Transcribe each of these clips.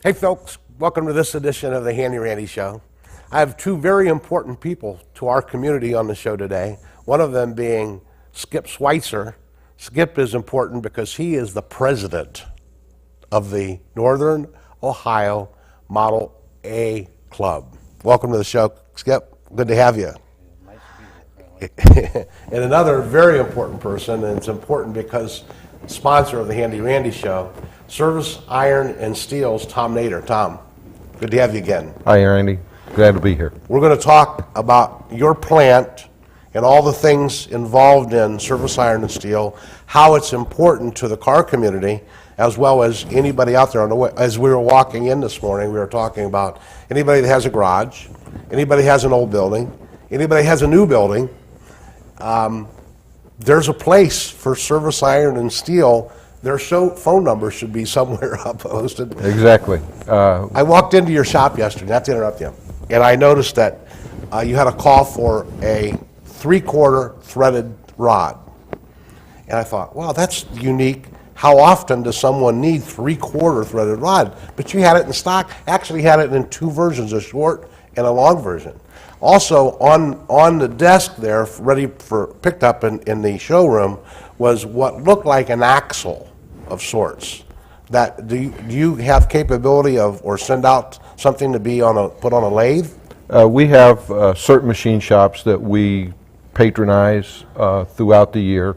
Hey folks, welcome to this edition of the Handy Randy Show. I have two very important people to our community on the show today, one of them being Skip Schweitzer. Skip is important because he is the president of the Northern Ohio Model A Club. Welcome to the show, Skip. Good to have you. Nice to be here. And another very important person, and it's important because sponsor of the Handy Randy Show, Service Iron and Steel's Tom Nader. Tom, good to have you again. Hi, Randy. Glad to be here. We're going to talk about your plant and all the things involved in Service Iron and Steel, how it's important to the car community, as well as anybody out there on the way. As we were walking in this morning, we were talking about anybody that has a garage, anybody has an old building, anybody has a new building. There's a place for Service Iron and Steel. Their phone number should be somewhere up posted. Exactly. I walked into your shop yesterday, not to interrupt you, and I noticed that you had a call for a 3/4 threaded rod. And I thought, wow, that's unique. How often does someone need 3/4 threaded rod? But you had it in stock, actually had it in two versions, a short and a long version. Also, on the desk there, ready for picked up in the showroom, was what looked like an axle of sorts. That do you have capability of, or send out something to be put on a lathe? We have certain machine shops that we patronize throughout the year.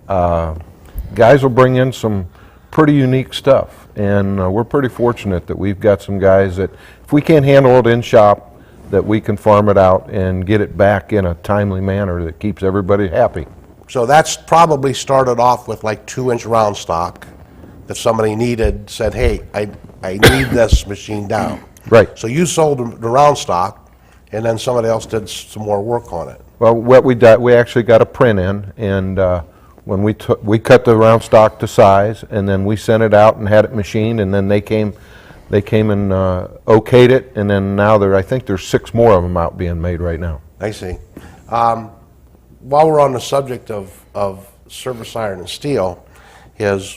Guys will bring in some pretty unique stuff, and we're pretty fortunate that we've got some guys that, if we can't handle it in shop, that we can farm it out and get it back in a timely manner that keeps everybody happy. So that's probably started off with like 2-inch round stock that somebody needed, said, hey, I need this machine down. Right. So you sold the round stock, and then somebody else did some more work on it. Well, what we did, we actually got a print in, and when we cut the round stock to size, and then we sent it out and had it machined, and then they came and okayed it, and then now I think there's 6 more of them out being made right now. I see. While we're on the subject of Service Iron and Steel,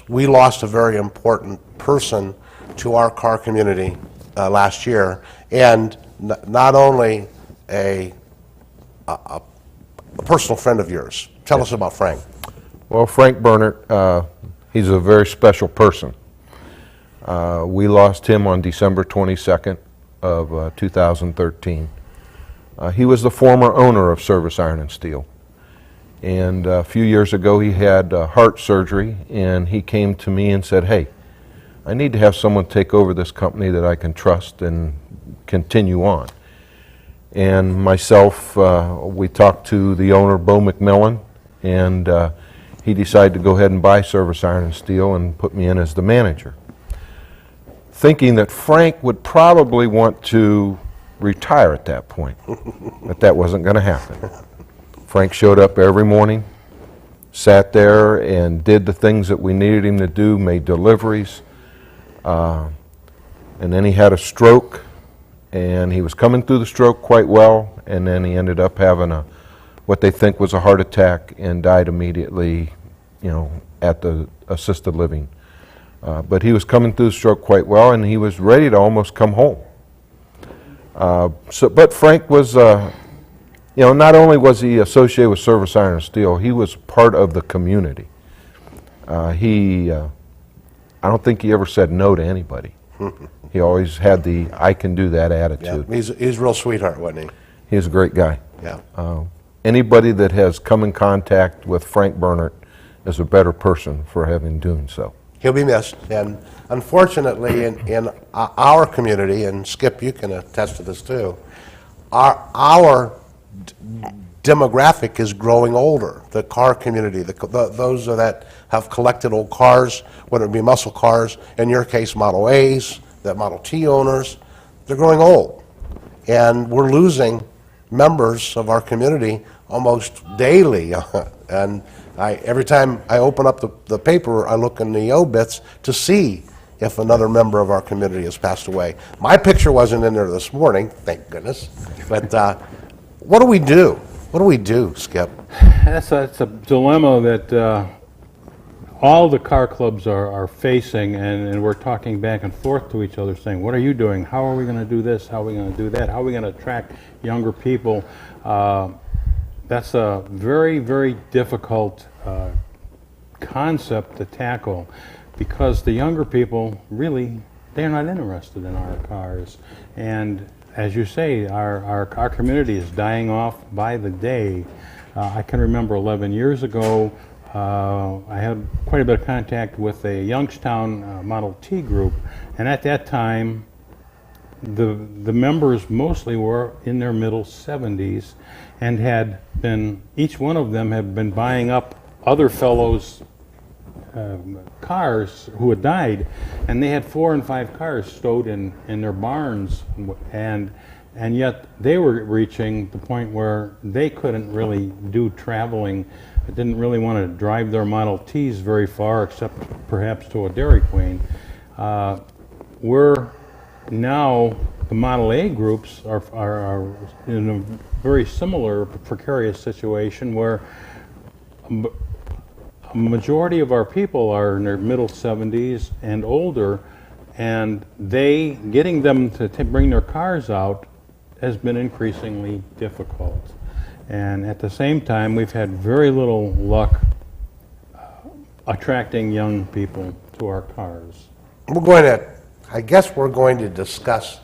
we lost a very important person to our car community last year, and not only a personal friend of yours. Tell us about Frank. Well, Frank Bernert, he's a very special person. We lost him on December 22nd of 2013. He was the former owner of Service Iron and Steel. And a few years ago he had heart surgery, and he came to me and said, hey, I need to have someone take over this company that I can trust and continue on. And myself, we talked to the owner, Bo McMillan, and he decided to go ahead and buy Service Iron and Steel and put me in as the manager, thinking that Frank would probably want to retire at that point, but that wasn't going to happen. Frank showed up every morning, sat there and did the things that we needed him to do, made deliveries, and then he had a stroke, and he was coming through the stroke quite well, and then he ended up having what they think was a heart attack and died immediately, at the assisted living. But he was coming through the stroke quite well, and he was ready to almost come home. But Frank was, not only was he associated with Service Iron and Steel, he was part of the community. I don't think he ever said no to anybody. He always had the I can do that attitude. Yeah, he's a real sweetheart, wasn't he? He was a great guy. Yeah. Anybody that has come in contact with Frank Bernert is a better person for having done so. He'll be missed, and unfortunately in our community, and Skip, you can attest to this too, our demographic is growing older. The car community, those that have collected old cars, whether it be muscle cars, in your case Model A's, the Model T owners, they're growing old. And we're losing members of our community almost daily. And every time I open up the paper, I look in the obits to see if another member of our community has passed away. My picture wasn't in there this morning, thank goodness. But what do we do? What do we do, Skip? That's a dilemma that all the car clubs are facing, and we're talking back and forth to each other saying, what are you doing? How are we going to do this? How are we going to do that? How are we going to attract younger people? That's a very, very difficult concept to tackle, because the younger people really, they're not interested in our cars. And as you say, our community is dying off by the day. I can remember 11 years ago, I had quite a bit of contact with a Youngstown Model T group, and at that time, the members mostly were in their middle 70s, and had been, each one of them had been buying up other fellows' cars who had died, and they had 4 and 5 cars stowed in their barns, and yet they were reaching the point where they couldn't really do traveling, didn't really want to drive their Model Ts very far, except perhaps to a Dairy Queen. We're now, the Model A groups are in a very similar precarious situation, where a majority of our people are in their middle 70s and older, and getting them to bring their cars out has been increasingly difficult. And at the same time, we've had very little luck attracting young people to our cars. I guess we're going to discuss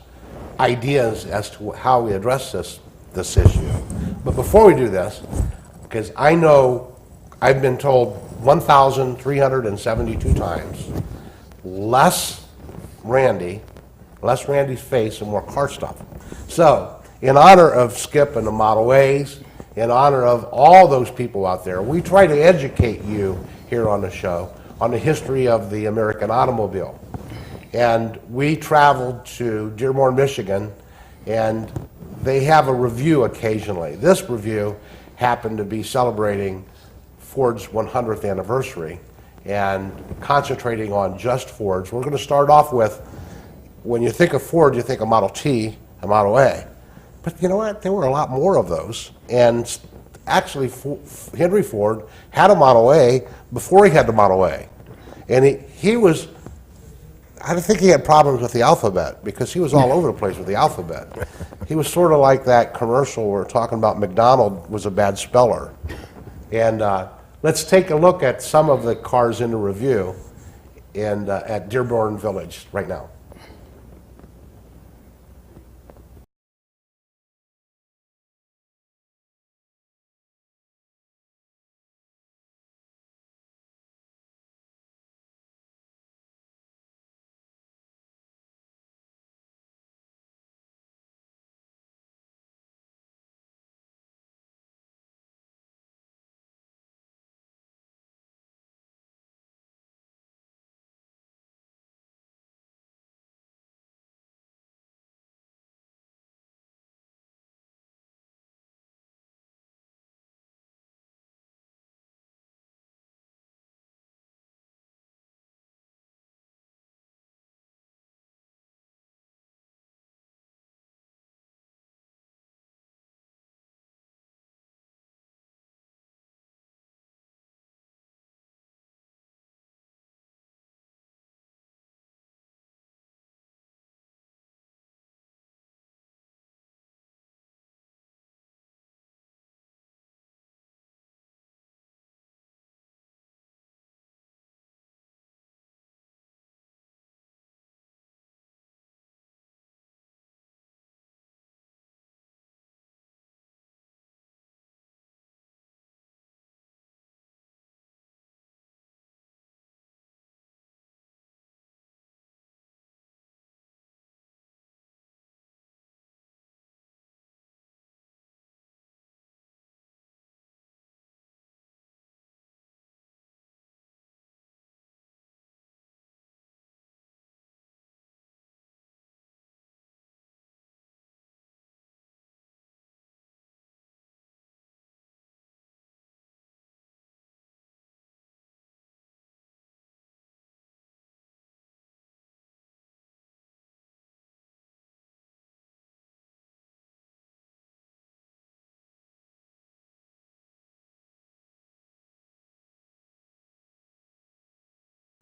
ideas as to how we address this issue. But before we do this, because I know I've been told 1,372 times, less Randy's face and more car stuff. So, in honor of Skip and the Model A's, in honor of all those people out there, we try to educate you here on the show on the history of the American automobile. And we traveled to Dearborn, Michigan, and they have a review occasionally. This review happened to be celebrating Ford's 100th anniversary and concentrating on just Fords. We're going to start off with, when you think of Ford, you think of Model T and Model A. But you know what? There were a lot more of those. And actually, Henry Ford had a Model A before he had the Model A. And he was, I think he had problems with the alphabet, because he was all over the place with the alphabet. He was sort of like that commercial where we're talking about McDonald was a bad speller. And let's take a look at some of the cars in the review at Dearborn Village right now.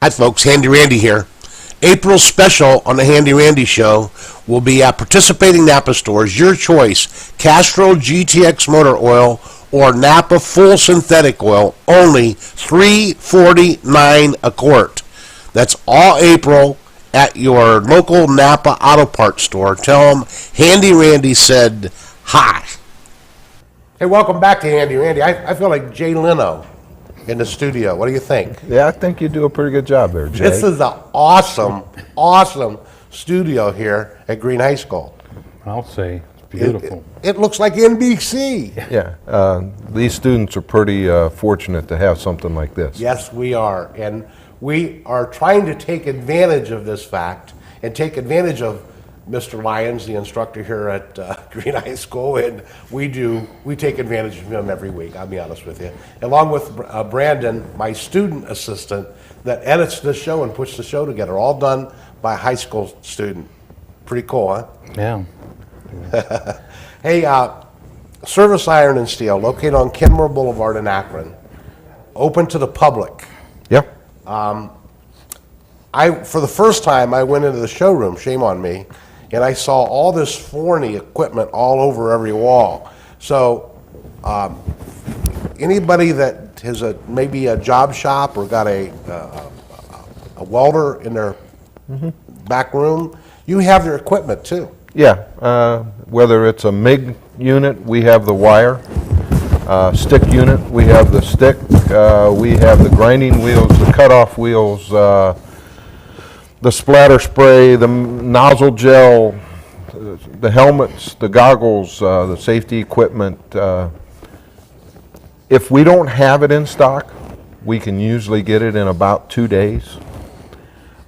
Hi folks, Handy Randy here. April's special on the Handy Randy Show will be at participating Napa stores. Your choice, Castrol GTX motor oil or Napa full synthetic oil, only $3.49 a quart. That's all April at your local Napa Auto Parts store. Tell them Handy Randy said hi. Hey, welcome back to Handy Randy. I feel like Jay Leno in the studio. What do you think? Yeah, I think you do a pretty good job there, Jay. This is an awesome, awesome studio here at Green High School. I'll say it's beautiful. It looks like NBC. Yeah, these students are pretty fortunate to have something like this. Yes, we are. And we are trying to take advantage of this fact and take advantage of Mr. Lyons, the instructor here at Green High School, and we take advantage of him every week, I'll be honest with you. Along with Brandon, my student assistant, that edits the show and puts the show together, all done by a high school student. Pretty cool, huh? Yeah. Hey, Service Iron and Steel, located on Kenmore Boulevard in Akron, open to the public. Yeah. For the first time, I went into the showroom, shame on me, and I saw all this Forney equipment all over every wall. So anybody that has maybe a job shop or got a welder in their back room, you have their equipment too. Yeah, whether it's a MIG unit, we have the wire. Stick unit, we have the stick. We have the grinding wheels, the cutoff wheels, the splatter spray, the nozzle gel, the helmets, the goggles, the safety equipment. If we don't have it in stock, we can usually get it in about 2 days.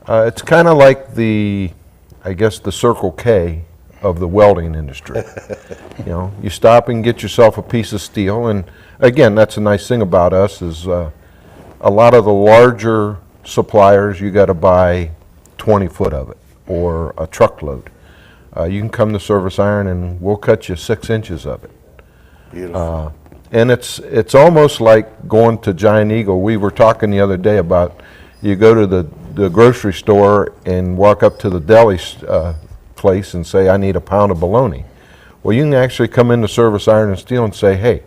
It's kind of like I guess the Circle K of the welding industry. You know, you stop and get yourself a piece of steel, and again, that's a nice thing about us is a lot of the larger suppliers, you got to buy 20 foot of it or a truckload. You can come to Service Iron and we'll cut you 6 inches of it. Beautiful. And it's almost like going to Giant Eagle. We were talking the other day about you go to the grocery store and walk up to the deli place and say, I need a pound of bologna. Well, you can actually come into Service Iron and Steel and say, hey,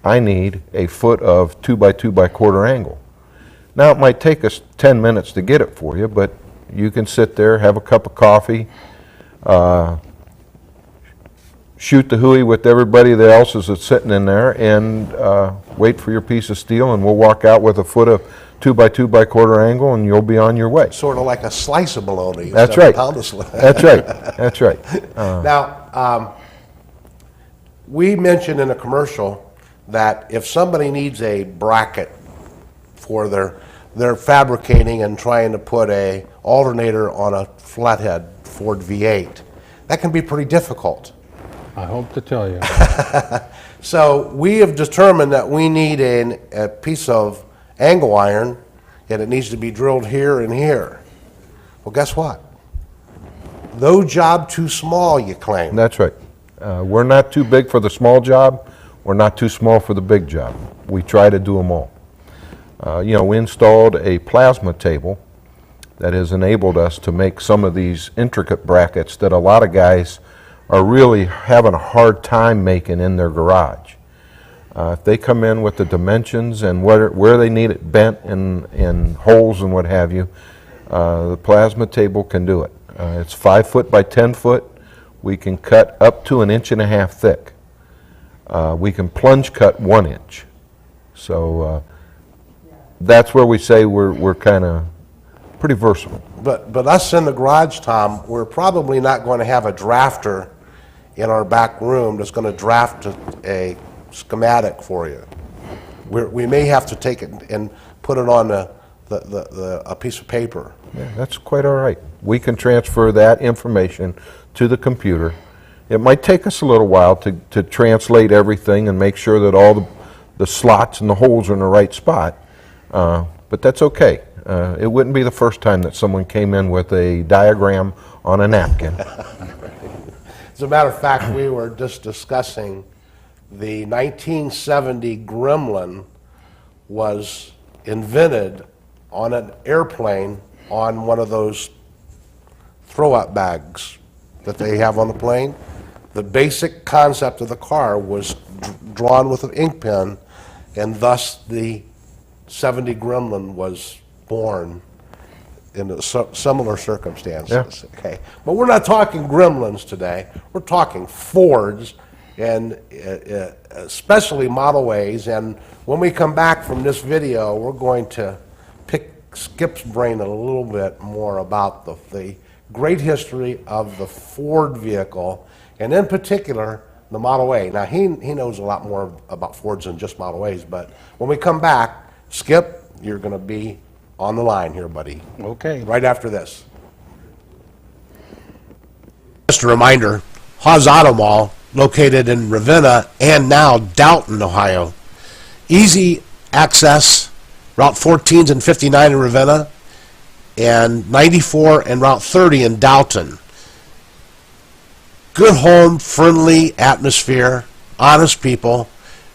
I need a foot of 2 by 2 by quarter angle. Now, it might take us 10 minutes to get it for you, but you can sit there, have a cup of coffee, shoot the hooey with everybody else that's sitting in there, and wait for your piece of steel, and we'll walk out with a foot of 2 by 2 by quarter angle, and you'll be on your way. Sort of like a slice of bologna. That's instead of right. a pound of slice. That's right. That's right. Now, we mentioned in a commercial that if somebody needs a bracket for they're fabricating and trying to put a alternator on a flathead Ford V8, that can be pretty difficult. I hope to tell you. So we have determined that we need a piece of angle iron, and it needs to be drilled here and here. Well, guess what? No job too small, you claim. That's right. We're not too big for the small job. We're not too small for the big job. We try to do them all. We installed a plasma table that has enabled us to make some of these intricate brackets that a lot of guys are really having a hard time making in their garage. If they come in with the dimensions and where they need it bent in holes and what have you, the plasma table can do it. It's 5 foot by 10 foot. We can cut up to 1.5 inches thick. We can plunge cut 1 inch. So that's where we say we're kind of pretty versatile. But us in the garage, Tom, we're probably not going to have a drafter in our back room that's going to draft a schematic for you. We may have to take it and put it on a piece of paper. Yeah, that's quite all right. We can transfer that information to the computer. It might take us a little while to translate everything and make sure that all the slots and the holes are in the right spot, but that's okay. It wouldn't be the first time that someone came in with a diagram on a napkin. As a matter of fact, we were just discussing the 1970 Gremlin was invented on an airplane on one of those throw-out bags that they have on the plane. The basic concept of the car was drawn with an ink pen, and thus the 70 Gremlin was born in similar circumstances. Yeah. Okay, but we're not talking Gremlins today. We're talking Fords, and especially Model A's. And when we come back from this video, we're going to pick Skip's brain a little bit more about the great history of the Ford vehicle, and in particular, the Model A. Now, he knows a lot more about Fords than just Model A's, but when we come back, Skip, you're going to be on the line here, buddy. Okay. Right after this. Just a reminder, Hawes Auto Mall, located in Ravenna and now Dalton, Ohio. Easy access, Route 14s and 59 in Ravenna, and 94 and Route 30 in Dalton. Good home, friendly atmosphere, honest people,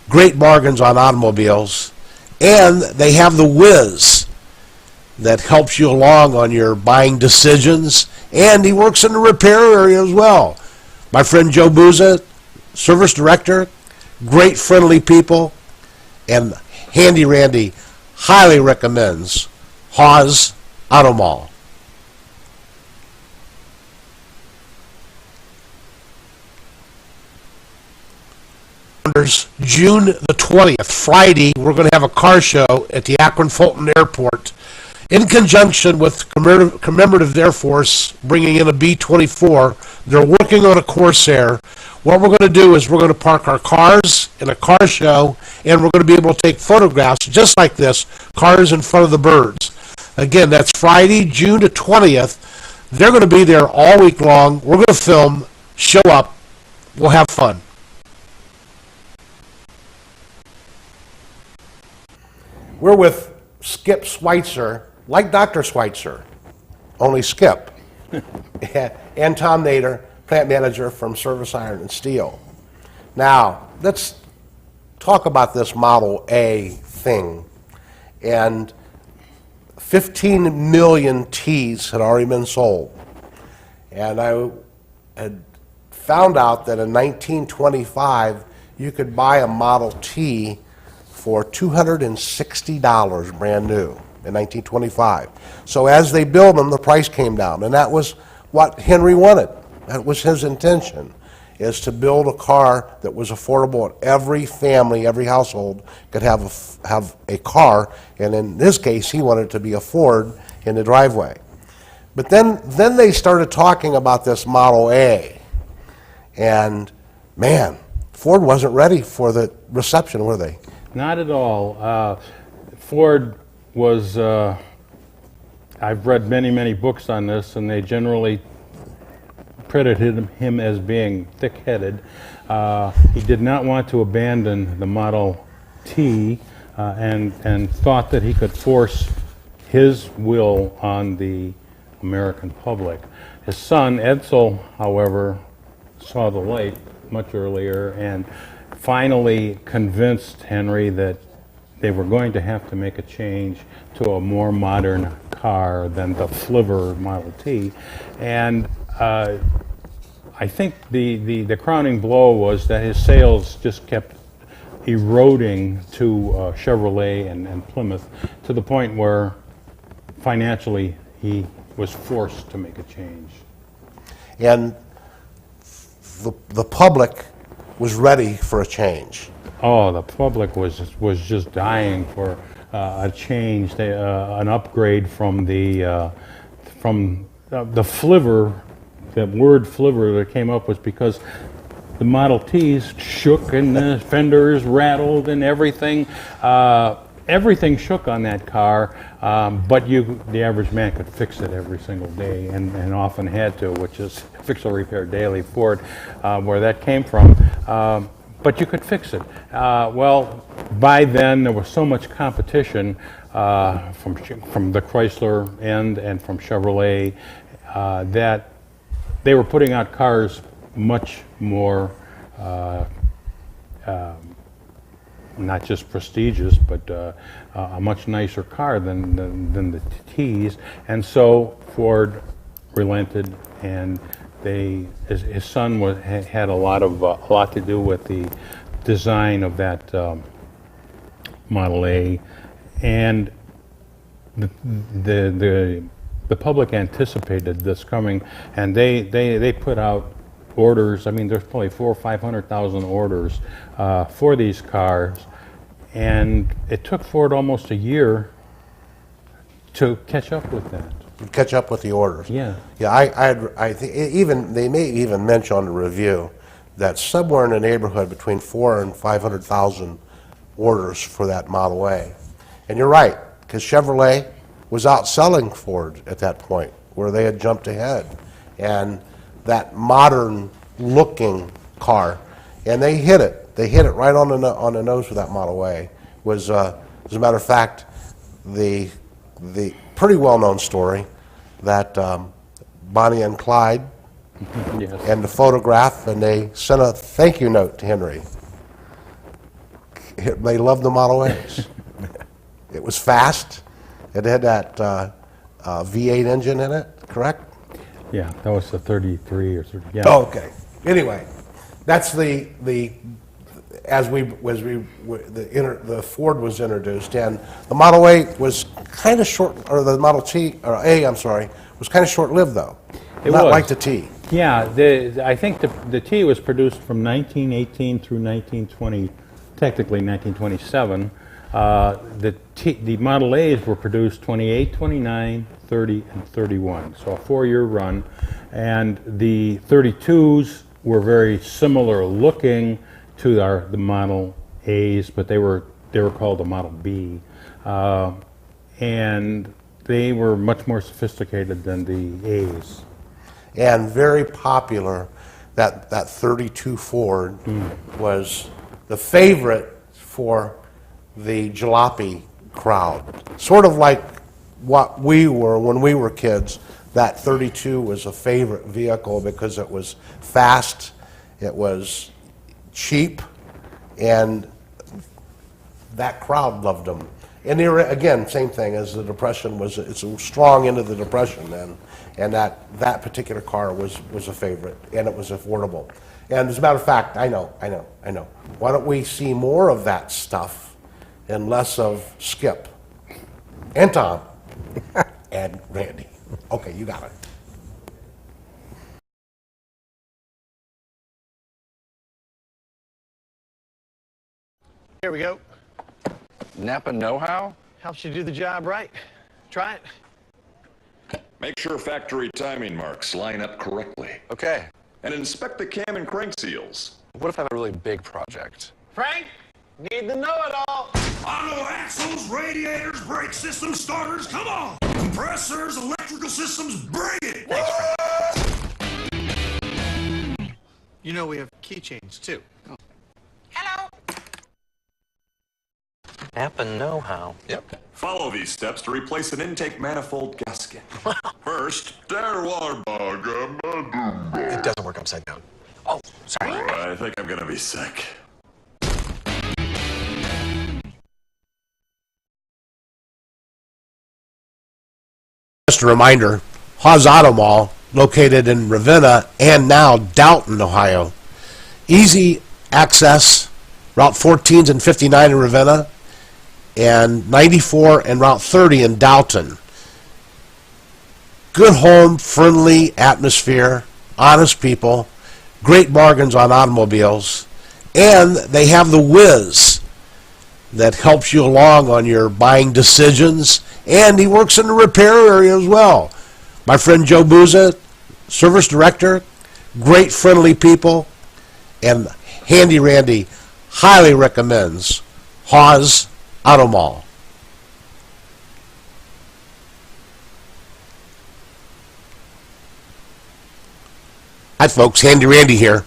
great bargains on automobiles, and they have the Whiz that helps you along on your buying decisions, and he works in the repair area as well. My friend Joe Bouza, service director, great friendly people, and Handy Randy highly recommends Hawes Auto Mall. June the 20th, Friday, we're going to have a car show at the Akron Fulton Airport in conjunction with Commemorative Air Force bringing in a B-24. They're working on a Corsair. What we're going to do is we're going to park our cars in a car show, and we're going to be able to take photographs just like this, cars in front of the birds. Again, that's Friday, June the 20th. They're going to be there all week long. We're going to film, show up, we'll have fun. We're with Skip Schweitzer, like Dr. Schweitzer, only Skip, and Tom Nader, plant manager from Service Iron and Steel. Now, let's talk about this Model A thing. And 15 million T's had already been sold. And I had found out that in 1925, you could buy a Model T for $260 brand new in 1925. So as they build them, the price came down, and that was what Henry wanted. That was his intention, is to build a car that was affordable, and every family, every household could have a car, and in this case, he wanted it to be a Ford in the driveway. But then they started talking about this Model A, and man, Ford wasn't ready for the reception, were they? Not at all. Ford was, I've read many books on this, and they generally credited him as being thick-headed. He did not want to abandon the Model T and thought that he could force his will on the American public. His son, Edsel, however, saw the light much earlier and finally convinced Henry that they were going to have to make a change to a more modern car than the flivver Model T. And I think the crowning blow was that his sales just kept eroding to Chevrolet and Plymouth to the point where financially he was forced to make a change. And the public was ready for a change. Oh, the public was just dying for a change, an upgrade from the flivver. The word flivver that came up was because the Model Ts shook and the fenders rattled and everything. Everything shook on that car, but the average man could fix it every single day, and often had to, which is fix or repair daily Ford, where that came from. But you could fix it. Well, by then there was so much competition from the Chrysler end and from Chevrolet that they were putting out cars much more not just prestigious, but a much nicer car than the T's. And so Ford relented, and his son had a lot to do with the design of that Model A, and the public anticipated this coming, and they put out orders. I mean, there's probably 400,000 or 500,000 orders for these cars, and it took Ford almost a year to catch up with that. Catch up with the orders. Yeah. Yeah, I think they may even mention on the review that somewhere in the neighborhood between 400,000 and 500,000 orders for that Model A. And you're right, because Chevrolet was outselling Ford at that point, where they had jumped ahead. And that modern looking car, and they hit it. They hit it right on the nose with that Model A. Was, as a matter of fact, the pretty well-known story that Bonnie and Clyde Yes. and the photograph, and they sent a thank you note to Henry. They loved the Model A's. It was fast. It had that V8 engine in it, correct? Yeah, that was the 33 or 30. Yeah. Oh, okay. Anyway, that's the Ford was introduced, and the Model A was kind of short, or the Model T or A, I'm sorry, was kind of short-lived though. Not like the T. Yeah, I think the T was produced from 1918 through 1920, technically 1927. The Model A's were produced 28, 29, 30, and 31, so a 4-year run. And the 32s were very similar looking to the Model A's, but they were called the Model B. And they were much more sophisticated than the A's. And very popular. That 32 Ford was the favorite for the jalopy crowd. Sort of like what we were when we were kids. That 32 was a favorite vehicle because it was fast, it was cheap, and that crowd loved them. And they were, again, same thing as the Depression it's strong into the Depression then, and that particular car was a favorite, and it was affordable. And as a matter of fact, I know. Why don't we see more of that stuff and less of Skip and Tom and Randy? Okay, you got it. Here we go. Napa know-how? Helps you do the job right. Try it. Make sure factory timing marks line up correctly. Okay. And inspect the cam and crank seals. What if I have a really big project? Frank, need the know-it-all. Auto axles, radiators, brake systems, starters, come on! Compressors, electrical systems, bring it! Thanks, Frank. You know we have keychains, too. Hello. Napa know-how. Yep. Follow these steps to replace an intake manifold gasket. First, there water bug. It doesn't work upside down. Oh, sorry. I think I'm gonna be sick. Just a reminder, Hawes Auto Mall, located in Ravenna and now Dalton, Ohio. Easy access, Route 14s and 59 in Ravenna, and 94 and Route 30 in Dalton. Good home, friendly atmosphere, honest people, great bargains on automobiles, and they have the Whiz that helps you along on your buying decisions, and he works in the repair area as well. My friend Joe Bouza, service director, great friendly people, and Handy Randy highly recommends Hawes Auto Mall. Hi folks, Handy Randy here.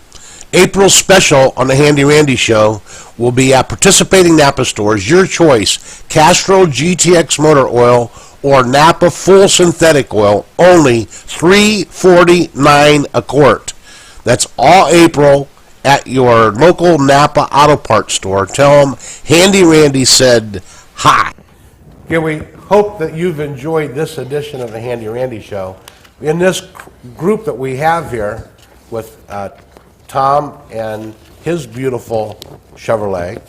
April's special on the Handy Randy Show will be at participating Napa stores. Your choice, Castrol GTX motor oil or Napa full synthetic oil, only $3.49 a quart. That's all April at your local Napa Auto Parts store. Tell them Handy Randy said hi. Again, we hope that you've enjoyed this edition of the Handy Randy Show. In this group that we have here with Tom and his beautiful Chevrolet,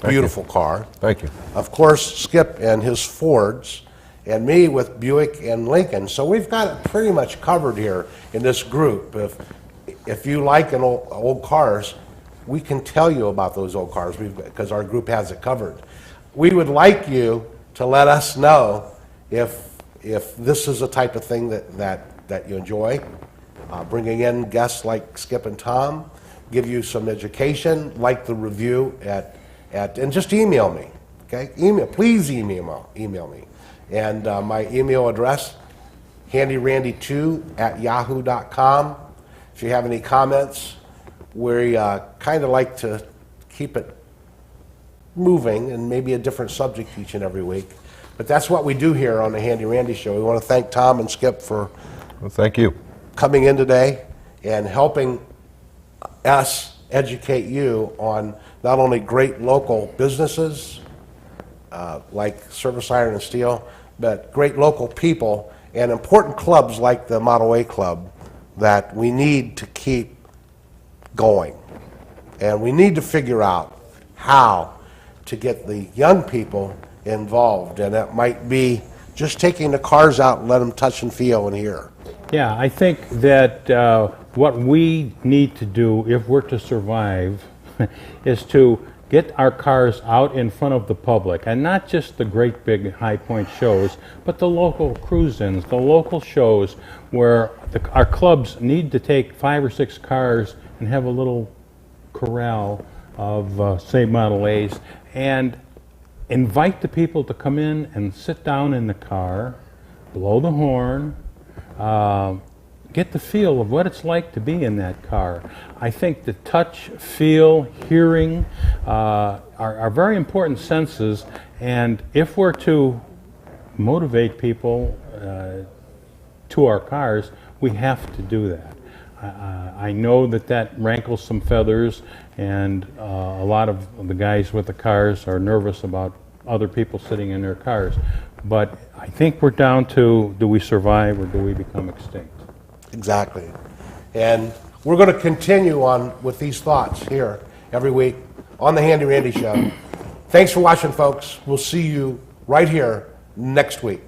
beautiful car. Thank you. Of course, Skip and his Fords, and me with Buick and Lincoln. So we've got it pretty much covered here in this group. If you like old cars, we can tell you about those old cars because our group has it covered. We would like you to let us know if this is a type of thing that you enjoy. Bringing in guests like Skip and Tom, give you some education, like the review and just email me, okay? Please email me. And my email address, handyrandy2@yahoo.com. If you have any comments, we kind of like to keep it moving and maybe a different subject each and every week. But that's what we do here on the Handy Randy Show. We want to thank Tom and Skip for Thank you. coming in today and helping us educate you on not only great local businesses like Service Iron and Steel, but great local people and important clubs like the Model A Club that we need to keep going. And we need to figure out how to get the young people involved, and that might be just taking the cars out and let them touch and feel and hear. Yeah, I think that what we need to do if we're to survive is to get our cars out in front of the public, and not just the great big high point shows, but the local cruise-ins, the local shows where our clubs need to take 5 or 6 cars and have a little corral of, say, Model A's, and invite the people to come in and sit down in the car, blow the horn, get the feel of what it's like to be in that car. I think the touch, feel, hearing are very important senses, and if we're to motivate people to our cars, we have to do that. I know that rankles some feathers, and a lot of the guys with the cars are nervous about other people sitting in their cars. But I think we're down to, do we survive or do we become extinct? Exactly. And we're going to continue on with these thoughts here every week on the Handy Randy Show. Thanks for watching, folks. We'll see you right here next week.